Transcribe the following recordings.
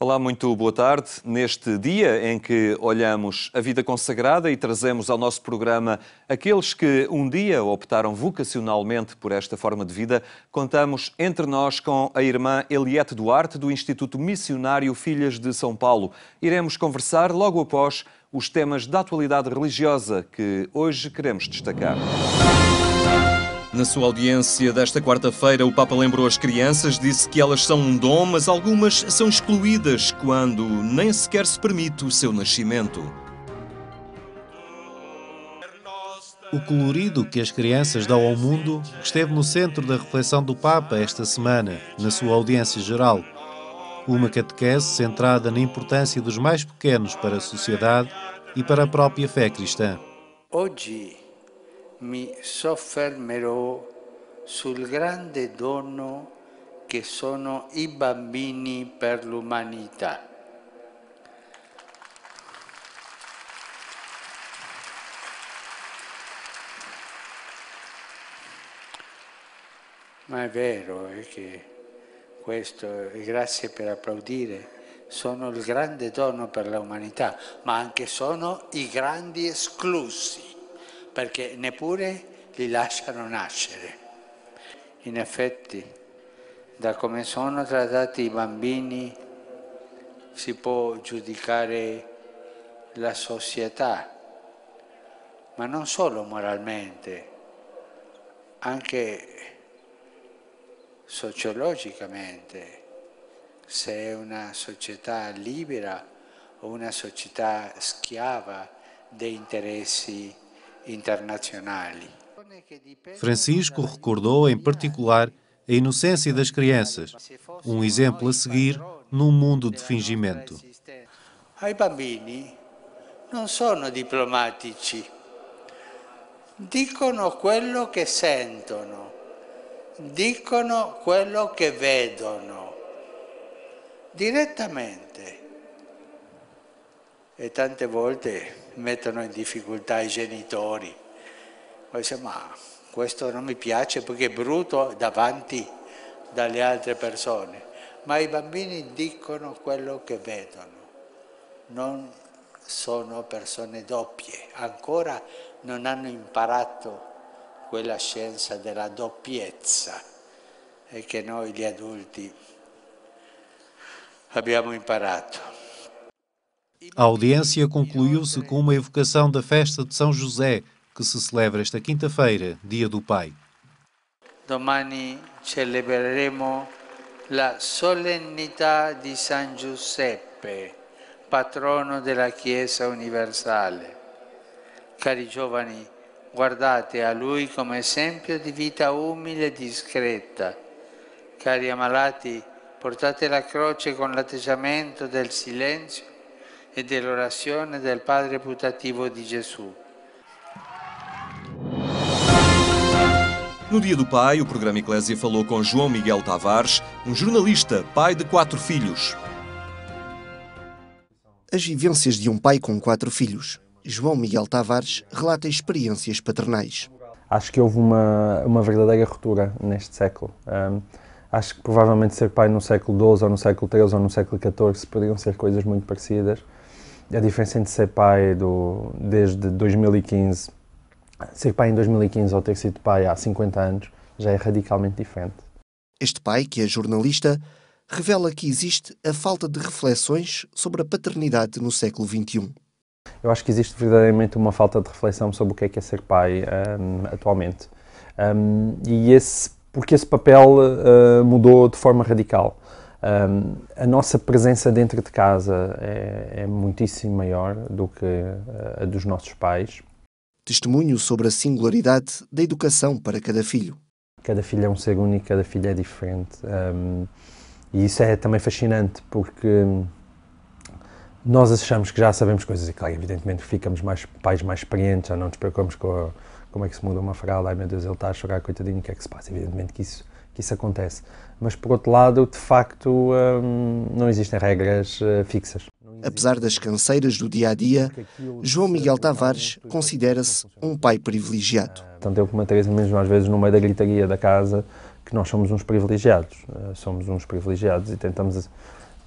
Olá, muito boa tarde. Neste dia em que olhamos a vida consagrada e trazemos ao nosso programa aqueles que um dia optaram vocacionalmente por esta forma de vida, contamos entre nós com a irmã Eliette Duarte, do Instituto Missionário Filhas de São Paulo. Iremos conversar logo após os temas da atualidade religiosa que hoje queremos destacar. Na sua audiência desta quarta-feira, o Papa lembrou as crianças, disse que elas são um dom, mas algumas são excluídas quando nem sequer se permite o seu nascimento. O colorido que as crianças dão ao mundo esteve no centro da reflexão do Papa esta semana, na sua audiência geral. Uma catequese centrada na importância dos mais pequenos para a sociedade e para a própria fé cristã. Hoje mi soffermerò sul grande dono che sono i bambini per l'umanità. Ma è vero che questo, e grazie per applaudire, sono il grande dono per l'umanità, ma anche sono i grandi esclusi, perché neppure li lasciano nascere. In effetti, da come sono trattati i bambini si può giudicare la società, ma non solo moralmente, anche sociologicamente, se è una società libera o una società schiava dei interessi internacionais. Francisco recordou, em particular, a inocência das crianças, um exemplo a seguir num mundo de fingimento. Ai bambini non sono diplomatici, dicono quello che sentono, dicono quello che vedono, direttamente. E tante volte mettono in difficoltà i genitori. Poi dice, ma questo non mi piace perché è brutto davanti dalle altre persone. Ma i bambini dicono quello che vedono. Non sono persone doppie. Ancora non hanno imparato quella scienza della doppiezza e che noi gli adulti abbiamo imparato. A audiência concluiu-se com uma evocação da festa de São José, que se celebra esta quinta-feira, Dia do Pai. Domani celebreremo la solennità di San Giuseppe, patrono della Chiesa universale. Cari giovani, guardate a lui come esempio di vita umile e discreta. Cari ammalati, portate la croce con l'atteggiamento del silenzio e dell'orazione del Padre putativo di Gesù. No Dia do Pai, o programa Eclésia falou com João Miguel Tavares, um jornalista, pai de 4 filhos. As vivências de um pai com 4 filhos. João Miguel Tavares relata experiências paternais. Acho que houve uma verdadeira ruptura neste século. Acho que provavelmente ser pai no século XII ou no século XIII ou no século XIV poderiam ser coisas muito parecidas. A diferença entre ser pai desde 2015, ser pai em 2015 ou ter sido pai há 50 anos, já é radicalmente diferente. Este pai, que é jornalista, revela que existe a falta de reflexões sobre a paternidade no século XXI. Eu acho que existe verdadeiramente uma falta de reflexão sobre o que é ser pai atualmente. Porque esse papel mudou de forma radical. A nossa presença dentro de casa é muitíssimo maior do que a dos nossos pais. Testemunho sobre a singularidade da educação para cada filho. Cada filho é um ser único, cada filho é diferente. E isso é também fascinante, porque nós achamos que já sabemos coisas, e claro, evidentemente ficamos pais mais experientes, já não nos preocupamos com como é que se muda uma fralda, ai meu Deus, ele está a chorar, coitadinho, o que é que se passa? Evidentemente que isso acontece. Mas, por outro lado, de facto, não existem regras fixas. Apesar das canseiras do dia-a-dia, João Miguel Tavares considera-se um pai privilegiado. Tanto eu como a Teresa, mesmo às vezes no meio da gritaria da casa, que nós somos uns privilegiados. Somos uns privilegiados e tentamos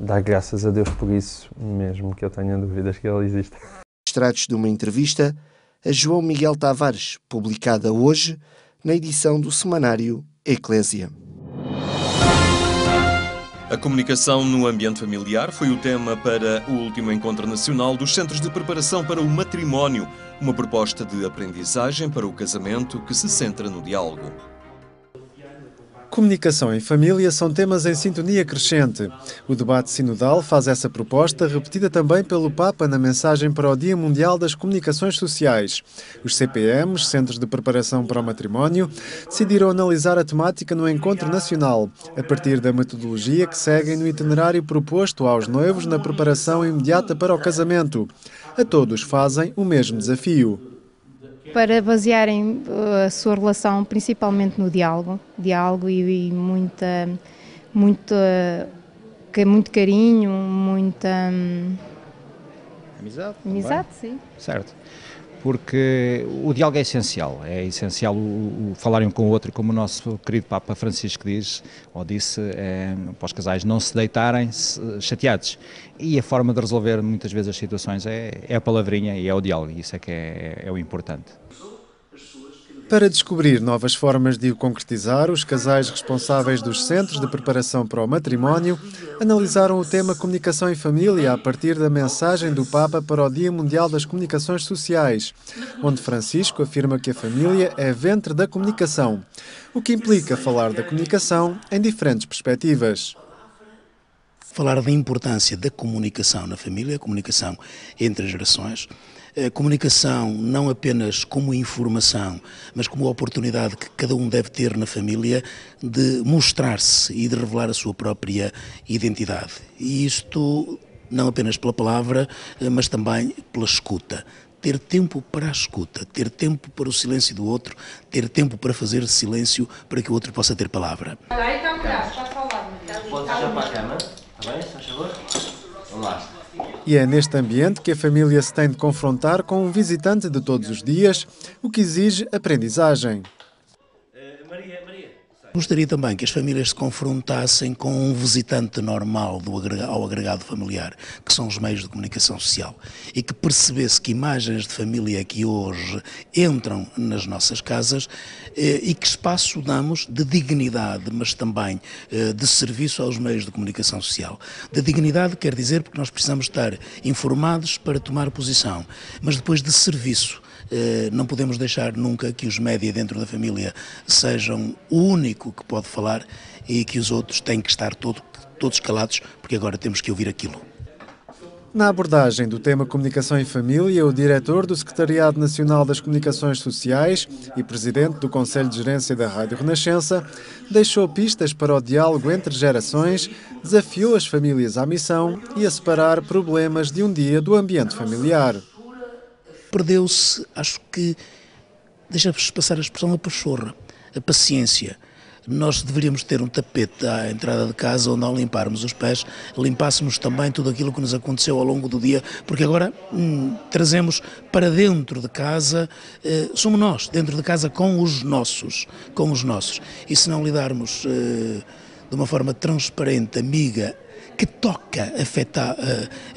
dar graças a Deus por isso, mesmo que eu tenha dúvidas que Ele existe. Extratos de uma entrevista a João Miguel Tavares, publicada hoje na edição do semanário Eclésia. A comunicação no ambiente familiar foi o tema para o último Encontro Nacional dos Centros de Preparação para o Matrimónio, uma proposta de aprendizagem para o casamento que se centra no diálogo. Comunicação em família são temas em sintonia crescente. O debate sinodal faz essa proposta, repetida também pelo Papa na mensagem para o Dia Mundial das Comunicações Sociais. Os CPMs, Centros de Preparação para o Matrimónio, decidiram analisar a temática no Encontro Nacional, a partir da metodologia que seguem no itinerário proposto aos noivos na preparação imediata para o casamento. A todos fazem o mesmo desafio. Para basearem a sua relação principalmente no diálogo e muito carinho, muita amizade, sim. Certo, porque o diálogo é essencial o falarem um com o outro, como o nosso querido Papa Francisco diz, ou disse, para os casais não se deitarem chateados. E a forma de resolver muitas vezes as situações é a palavrinha e é o diálogo, e isso é que é o importante. Para descobrir novas formas de o concretizar, os casais responsáveis dos Centros de Preparação para o Matrimónio analisaram o tema Comunicação em Família a partir da mensagem do Papa para o Dia Mundial das Comunicações Sociais, onde Francisco afirma que a família é ventre da comunicação, o que implica falar da comunicação em diferentes perspectivas. Falar da importância da comunicação na família, a comunicação entre as gerações, a comunicação não apenas como informação, mas como oportunidade que cada um deve ter na família de mostrar-se e de revelar a sua própria identidade. E isto não apenas pela palavra, mas também pela escuta. Ter tempo para a escuta, ter tempo para o silêncio do outro, ter tempo para fazer silêncio para que o outro possa ter palavra. Aí está melhor, já falar. Pode deixar para a cama, está bem? Se faz favor? Vamos lá. E é neste ambiente que a família se tem de confrontar com um visitante de todos os dias, o que exige aprendizagem. Gostaria também que as famílias se confrontassem com um visitante normal ao agregado familiar, que são os meios de comunicação social, e que percebesse que imagens de família que hoje entram nas nossas casas e que espaço damos de dignidade, mas também de serviço aos meios de comunicação social. De dignidade quer dizer porque nós precisamos estar informados para tomar posição, mas depois de serviço. Não podemos deixar nunca que os média dentro da família sejam o único que pode falar e que os outros têm que estar todos calados, porque agora temos que ouvir aquilo. Na abordagem do tema Comunicação em Família, o diretor do Secretariado Nacional das Comunicações Sociais e presidente do Conselho de Gerência da Rádio Renascença deixou pistas para o diálogo entre gerações, desafiou as famílias à missão e a separar problemas de um dia do ambiente familiar. Perdeu-se, acho que, deixa-vos passar a expressão, a pachorra, a paciência. Nós deveríamos ter um tapete à entrada de casa onde, ao limparmos os pés, limpássemos também tudo aquilo que nos aconteceu ao longo do dia, porque agora trazemos para dentro de casa, somos nós, dentro de casa com os nossos. E se não lidarmos de uma forma transparente, amiga, que toca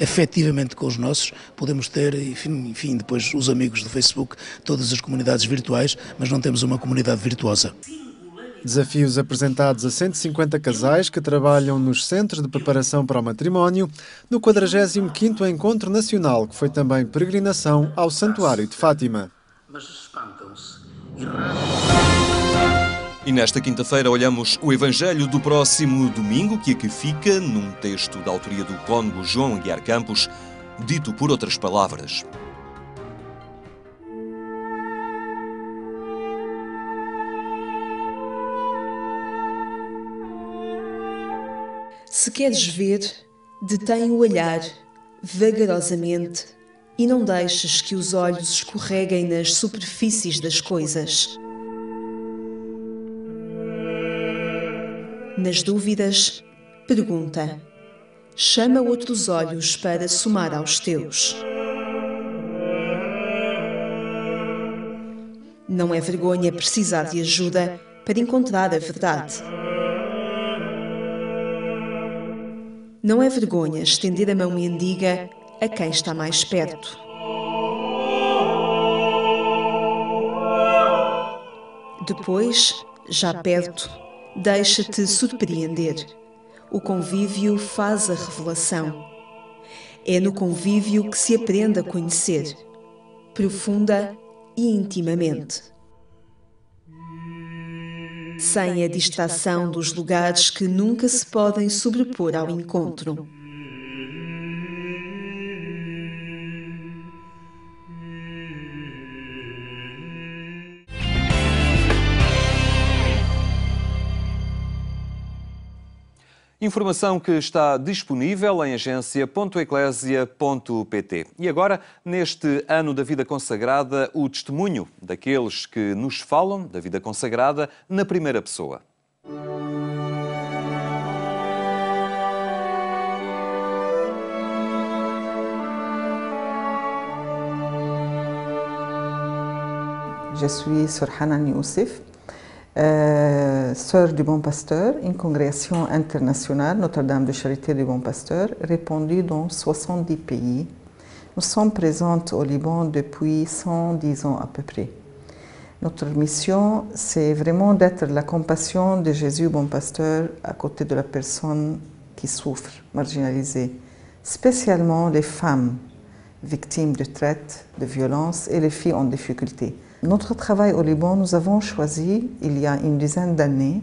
afetivamente com os nossos, podemos ter, enfim, depois os amigos do Facebook, todas as comunidades virtuais, mas não temos uma comunidade virtuosa. Desafios apresentados a 150 casais que trabalham nos Centros de Preparação para o Matrimónio no 45º Encontro Nacional, que foi também peregrinação ao Santuário de Fátima. Mas espantam-se E nesta quinta-feira olhamos o Evangelho do próximo domingo, que aqui fica num texto da autoria do cônego João Aguiar Campos, dito por outras palavras. Se queres ver, detém o olhar, vagarosamente, e não deixes que os olhos escorreguem nas superfícies das coisas. Nas dúvidas, pergunta. Chama outros olhos para somar aos teus. Não é vergonha precisar de ajuda para encontrar a verdade. Não é vergonha estender a mão mendiga a quem está mais perto. Depois, já perto, deixa-te surpreender. O convívio faz a revelação. É no convívio que se aprende a conhecer, profunda e intimamente. Sem a distração dos lugares que nunca se podem sobrepor ao encontro. Informação que está disponível em agência.eclésia.pt. E agora, neste ano da vida consagrada, o testemunho daqueles que nos falam da vida consagrada na primeira pessoa. Je suis Sœur Hanan Youssef, sœur du Bon Pasteur, une congrégation internationale, Notre-Dame de Charité du Bon Pasteur, répandue dans 70 pays. Nous sommes présentes au Liban depuis 110 ans à peu près. Notre mission, c'est vraiment d'être la compassion de Jésus Bon Pasteur à côté de la personne qui souffre, marginalisée, spécialement les femmes victimes de traite, de violence et les filles en difficulté. Notre travail au Liban, nous avons choisi, il y a une dizaine d'années,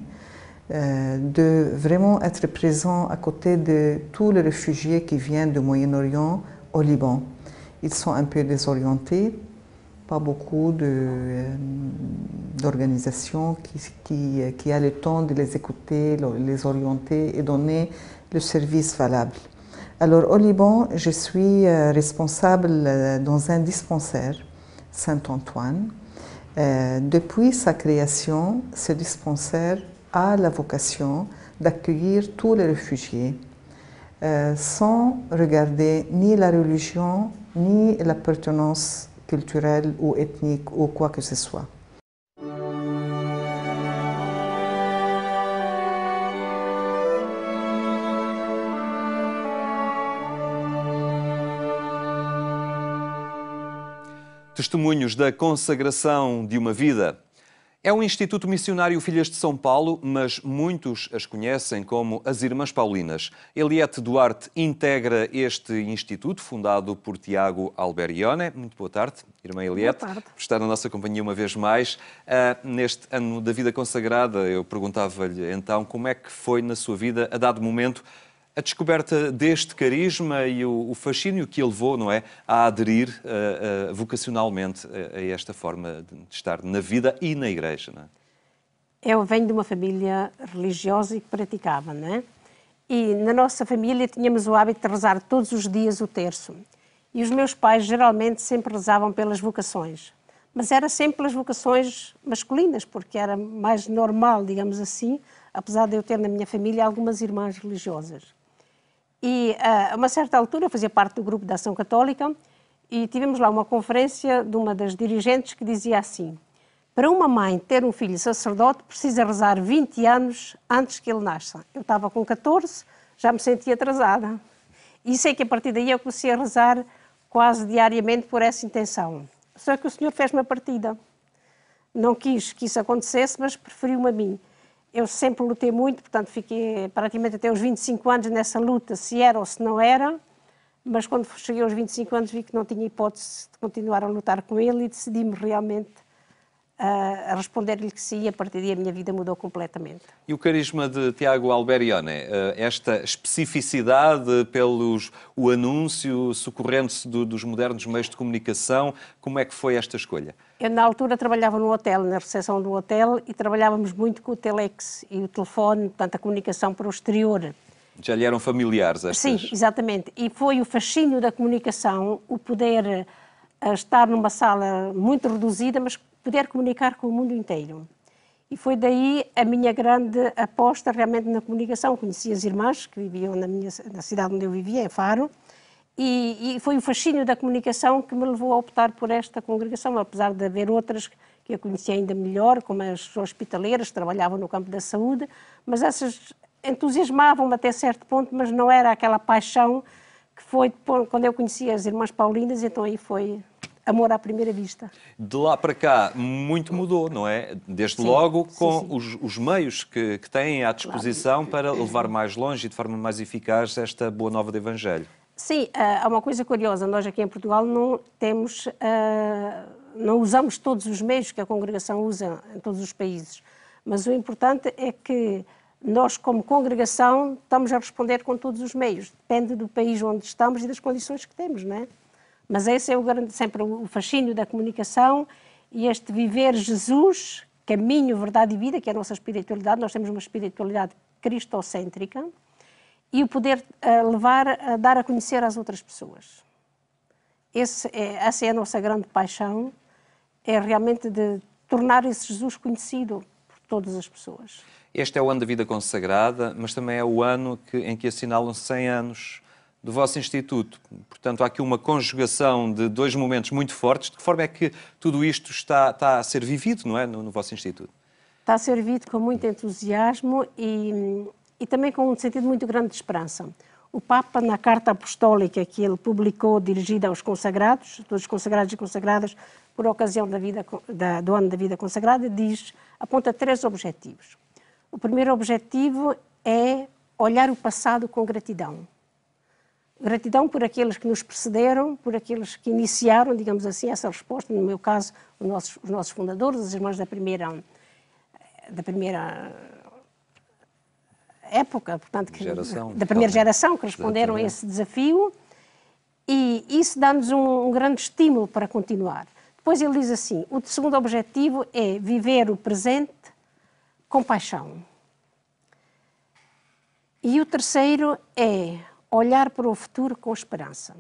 de vraiment être présents à côté de tous les réfugiés qui viennent du Moyen-Orient au Liban. Ils sont un peu désorientés, pas beaucoup d'organisations qui a le temps de les écouter, les orienter et donner le service valable. Alors au Liban, je suis responsable dans un dispensaire, Saint-Antoine. Depuis sa création, ce dispensaire a la vocation d'accueillir tous les réfugiés sans regarder ni la religion, ni l'appartenance culturelle ou ethnique ou quoi que ce soit. Testemunhos da consagração de uma vida. É um Instituto Missionário Filhas de São Paulo, mas muitos as conhecem como as Irmãs Paulinas. Eliette Duarte integra este instituto, fundado por Tiago Alberione. Muito boa tarde, Irmã Eliette, por estar na nossa companhia uma vez mais. Neste ano da vida consagrada, eu perguntava-lhe então como é que foi na sua vida, a dado momento, a descoberta deste carisma e o fascínio que a levou, não é, a aderir vocacionalmente a esta forma de estar na vida e na igreja, não é? Eu venho de uma família religiosa e que praticava, não é? E na nossa família tínhamos o hábito de rezar todos os dias o terço. E os meus pais geralmente sempre rezavam pelas vocações. Mas era sempre pelas vocações masculinas, porque era mais normal, digamos assim, apesar de eu ter na minha família algumas irmãs religiosas. E a uma certa altura eu fazia parte do grupo da Ação Católica e tivemos lá uma conferência de uma das dirigentes que dizia assim: para uma mãe ter um filho sacerdote precisa rezar 20 anos antes que ele nasça. Eu estava com 14, já me sentia atrasada. E sei que a partir daí eu comecei a rezar quase diariamente por essa intenção. Só que o Senhor fez-me a partida. Não quis que isso acontecesse, mas preferiu-me a mim. Eu sempre lutei muito, portanto fiquei praticamente até os 25 anos nessa luta, se era ou se não era, mas quando cheguei aos 25 anos vi que não tinha hipótese de continuar a lutar com ele e decidi-me realmente a responder-lhe que sim, e a partir daí a minha vida mudou completamente. E o carisma de Tiago Alberione, esta especificidade o anúncio, socorrendo-se dos modernos meios de comunicação, como é que foi esta escolha? Eu, na altura, trabalhava no hotel, na recepção do hotel, e trabalhávamos muito com o telex e o telefone, portanto, a comunicação para o exterior. Já lhe eram familiares estas? Sim, exatamente. E foi o fascínio da comunicação, o poder estar numa sala muito reduzida, mas poder comunicar com o mundo inteiro. E foi daí a minha grande aposta realmente na comunicação. Conheci as irmãs que viviam na cidade onde eu vivia, em Faro, e foi o fascínio da comunicação que me levou a optar por esta congregação, apesar de haver outras que eu conhecia ainda melhor, como as hospitaleiras, que trabalhavam no campo da saúde, mas essas entusiasmavam-me até certo ponto, mas não era aquela paixão que foi quando eu conheci as Irmãs Paulinas, então aí foi amor à primeira vista. De lá para cá, muito mudou, não é? Desde logo com os meios que têm à disposição para levar mais longe e de forma mais eficaz esta boa nova do Evangelho. Sim, há uma coisa curiosa. Nós aqui em Portugal não temos, não usamos todos os meios que a congregação usa em todos os países. Mas o importante é que nós, como congregação, estamos a responder com todos os meios. Depende do país onde estamos e das condições que temos, não é? Mas esse é sempre o fascínio da comunicação e este viver Jesus, caminho, verdade e vida, que é a nossa espiritualidade. Nós temos uma espiritualidade cristocêntrica e o poder levar a dar a conhecer às outras pessoas. Essa é a nossa grande paixão, é realmente de tornar esse Jesus conhecido por todas as pessoas. Este é o ano da vida consagrada, mas também é o ano em que assinalam 100 anos do vosso Instituto. Portanto, há aqui uma conjugação de dois momentos muito fortes. De que forma é que tudo isto está a ser vivido, não é, no vosso Instituto? Está a ser vivido com muito entusiasmo e também com um sentido muito grande de esperança. O Papa, na carta apostólica que ele publicou, dirigida aos consagrados, todos os consagrados e consagradas, por ocasião do ano da vida consagrada, aponta 3 objetivos. O primeiro objetivo é olhar o passado com gratidão. Gratidão por aqueles que nos precederam, por aqueles que iniciaram, digamos assim, essa resposta. No meu caso, os nossos fundadores, as irmãs da primeira época, portanto, da primeira geração, que responderam a esse desafio. E isso dá-nos um grande estímulo para continuar. Depois ele diz assim, o segundo objetivo é viver o presente com paixão. E o terceiro é olhar para o futuro com esperança.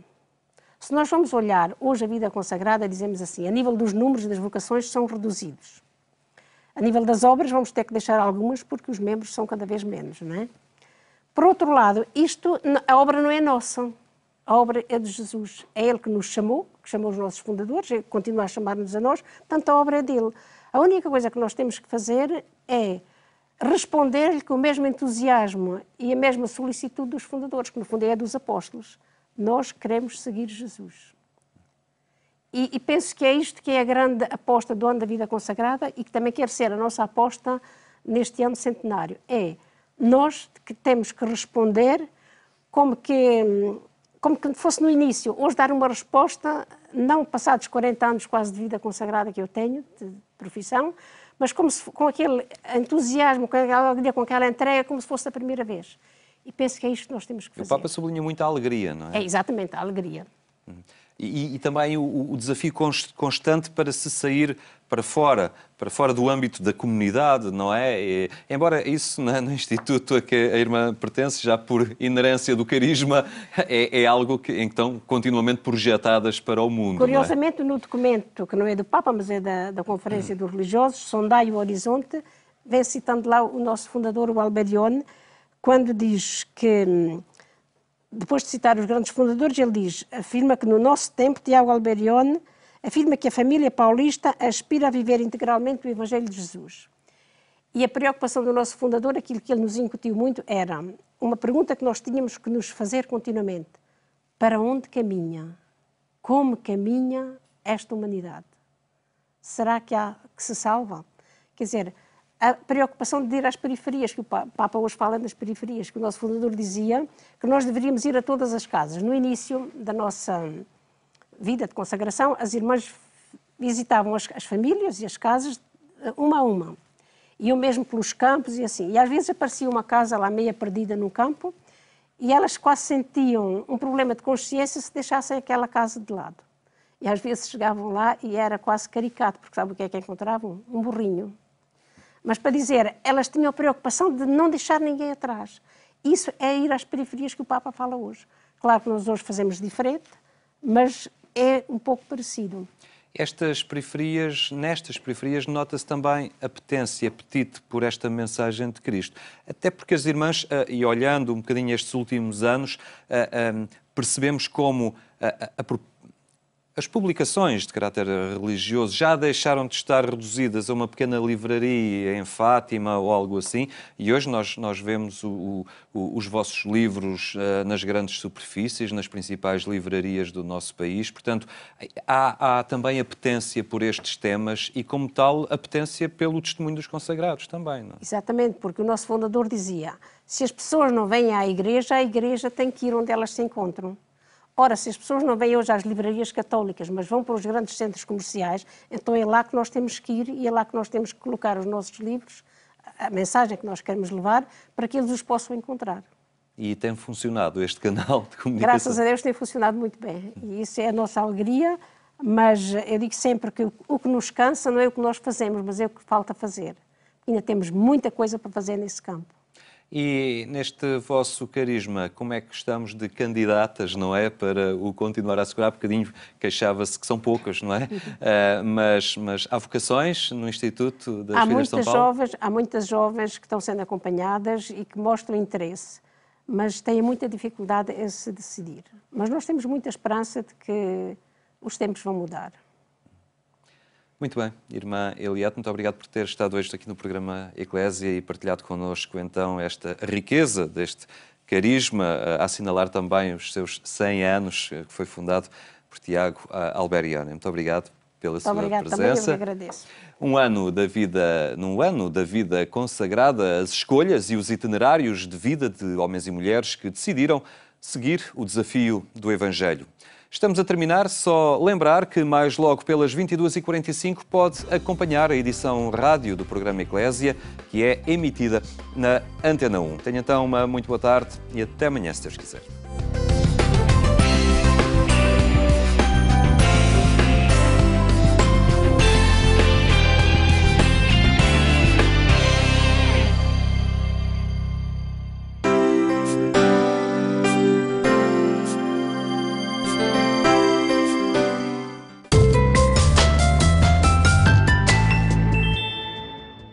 Se nós vamos olhar hoje a vida consagrada, dizemos assim, a nível dos números das vocações são reduzidos. A nível das obras vamos ter que deixar algumas porque os membros são cada vez menos, não é? Por outro lado, a obra não é nossa, a obra é de Jesus. É Ele que nos chamou, que chamou os nossos fundadores, Ele continua a chamar-nos a nós, portanto a obra é dele. A única coisa que nós temos que fazer é responder-lhe com o mesmo entusiasmo e a mesma solicitude dos fundadores, que no fundo é a dos apóstolos. Nós queremos seguir Jesus. E penso que é isto que é a grande aposta do ano da vida consagrada e que também quer ser a nossa aposta neste ano centenário. É nós que temos que responder como que fosse no início. Hoje dar uma resposta, não passados 40 anos quase de vida consagrada que eu tenho, de profissão, mas com aquele entusiasmo, com aquela alegria, com aquela entrega, como se fosse a primeira vez. E penso que é isto que nós temos que fazer. O Papa sublinha muito a alegria, não é? É, exatamente, a alegria. E também o desafio constante para se sair para fora do âmbito da comunidade, não é? Embora isso no Instituto a que a irmã pertence, já por inerência do carisma, é algo que estão continuamente projetadas para o mundo. Curiosamente, no documento, que não é do Papa, mas é da Conferência dos Religiosos, Sondai o Horizonte, vem citando lá o nosso fundador, o Alberione, quando diz que, depois de citar os grandes fundadores, ele afirma que no nosso tempo, Tiago Alberione afirma que a família paulista aspira a viver integralmente o Evangelho de Jesus. E a preocupação do nosso fundador, aquilo que ele nos incutiu muito, era uma pergunta que nós tínhamos que nos fazer continuamente. Para onde caminha? Como caminha esta humanidade? Será que se salva? Quer dizer, a preocupação de ir às periferias, que o Papa hoje fala nas periferias, que o nosso fundador dizia que nós deveríamos ir a todas as casas. No início da nossa vida de consagração, as irmãs visitavam as famílias e as casas uma a uma. Iam mesmo pelos campos e assim. E às vezes aparecia uma casa lá meia perdida no campo e elas quase sentiam um problema de consciência se deixassem aquela casa de lado. E às vezes chegavam lá e era quase caricato, porque sabe o que é que encontravam? Um burrinho. Mas para dizer, elas tinham a preocupação de não deixar ninguém atrás. Isso é ir às periferias que o Papa fala hoje. Claro que nós hoje fazemos diferente, mas é um pouco parecido. Nestas periferias nota-se também apetência e apetite por esta mensagem de Cristo. Até porque as irmãs, e olhando um bocadinho estes últimos anos, percebemos como As publicações de caráter religioso já deixaram de estar reduzidas a uma pequena livraria em Fátima ou algo assim, e hoje nós vemos os vossos livros nas grandes superfícies, nas principais livrarias do nosso país. Portanto, há também apetência por estes temas e, como tal, apetência pelo testemunho dos consagrados também, não é? Exatamente, porque o nosso fundador dizia: se as pessoas não vêm à igreja tem que ir onde elas se encontram. Ora, se as pessoas não vêm hoje às livrarias católicas, mas vão para os grandes centros comerciais, então é lá que nós temos que ir e é lá que nós temos que colocar os nossos livros, a mensagem que nós queremos levar, para que eles os possam encontrar. E tem funcionado este canal de comunicação? Graças a Deus tem funcionado muito bem. E isso é a nossa alegria, mas eu digo sempre que o que nos cansa não é o que nós fazemos, mas é o que falta fazer. Ainda temos muita coisa para fazer nesse campo. E neste vosso carisma, como é que estamos de candidatas, não é? Para o continuar a assegurar, bocadinho queixava-se que são poucas, não é? Mas há vocações no Instituto das Filhas de São Paulo? Há muitas jovens que estão sendo acompanhadas e que mostram interesse, mas têm muita dificuldade em se decidir. Mas nós temos muita esperança de que os tempos vão mudar. Muito bem, Irmã Eliette, muito obrigado por ter estado hoje aqui no programa Eclésia e partilhado connosco então esta riqueza deste carisma, a assinalar também os seus 100 anos, que foi fundado por Tiago Alberione. Muito obrigado pela sua presença. Também eu agradeço. Num ano da vida consagrada, as escolhas e os itinerários de vida de homens e mulheres que decidiram seguir o desafio do Evangelho. Estamos a terminar, só lembrar que mais logo pelas 22h45 pode acompanhar a edição rádio do programa Eclésia, que é emitida na Antena 1. Tenha então uma muito boa tarde e até amanhã, se Deus quiser.